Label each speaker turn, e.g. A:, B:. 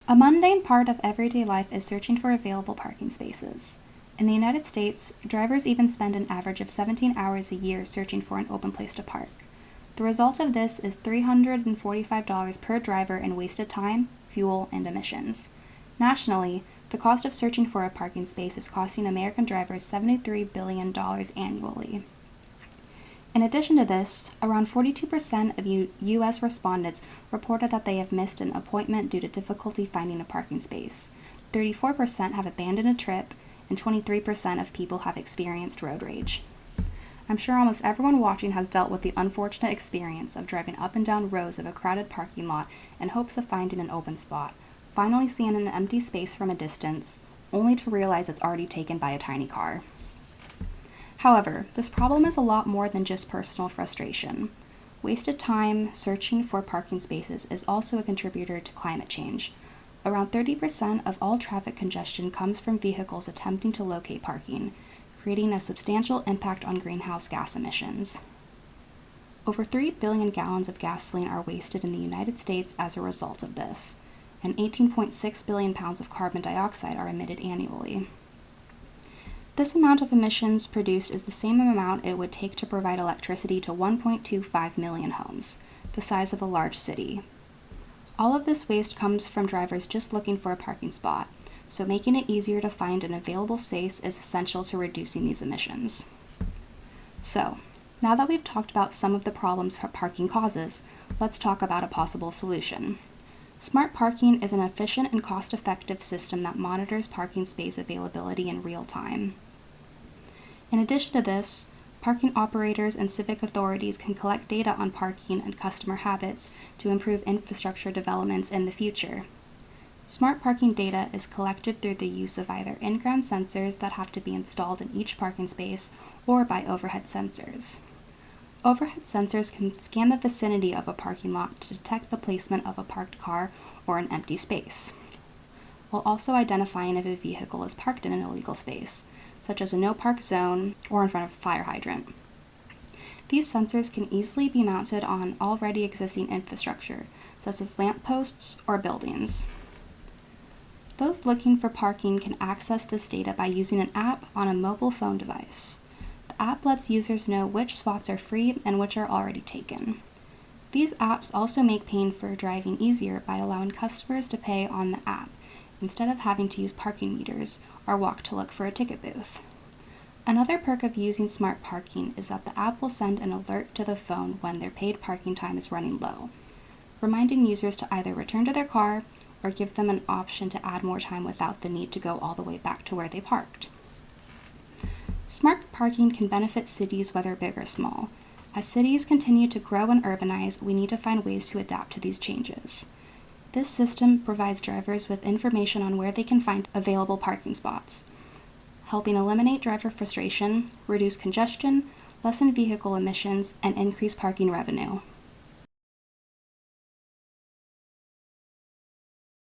A: A mundane part of everyday life is searching for available parking spaces. In the United States, drivers even spend an average of 17 hours a year searching for an open place to park. The result of this is $345 per driver in wasted time, fuel, and emissions. Nationally, the cost of searching for a parking space is costing American drivers $73 billion annually. In addition to this, around 42% of U.S. respondents reported that they have missed an appointment due to difficulty finding a parking space. 34% have abandoned a trip, and 23% of people have experienced road rage. I'm sure almost everyone watching has dealt with the unfortunate experience of driving up and down rows of a crowded parking lot in hopes of finding an open spot, finally seeing an empty space from a distance, only to realize it's already taken by a tiny car. However, this problem is a lot more than just personal frustration. Wasted time searching for parking spaces is also a contributor to climate change. Around 30% of all traffic congestion comes from vehicles attempting to locate parking, creating a substantial impact on greenhouse gas emissions. Over 3 billion gallons of gasoline are wasted in the United States as a result of this, and 18.6 billion pounds of carbon dioxide are emitted annually. This amount of emissions produced is the same amount it would take to provide electricity to 1.25 million homes, the size of a large city. All of this waste comes from drivers just looking for a parking spot, so making it easier to find an available space is essential to reducing these emissions. So, now that we've talked about some of the problems parking causes, let's talk about a possible solution. Smart parking is an efficient and cost-effective system that monitors parking space availability in real time. In addition to this, parking operators and civic authorities can collect data on parking and customer habits to improve infrastructure developments in the future. Smart parking data is collected through the use of either in-ground sensors that have to be installed in each parking space or by overhead sensors. Overhead sensors can scan the vicinity of a parking lot to detect the placement of a parked car or an empty space, while also identifying if a vehicle is parked in an illegal space, such as a no-park zone or in front of a fire hydrant. These sensors can easily be mounted on already existing infrastructure, such as lampposts or buildings. Those looking for parking can access this data by using an app on a mobile phone device. The app lets users know which spots are free and which are already taken. These apps also make paying for driving easier by allowing customers to pay on the app, instead of having to use parking meters or walk to look for a ticket booth. Another perk of using smart parking is that the app will send an alert to the phone when their paid parking time is running low, reminding users to either return to their car or give them an option to add more time without the need to go all the way back to where they parked. Smart parking can benefit cities whether big or small. As cities continue to grow and urbanize, we need to find ways to adapt to these changes. This system provides drivers with information on where they can find available parking spots, helping eliminate driver frustration, reduce congestion, lessen vehicle emissions, and increase parking revenue.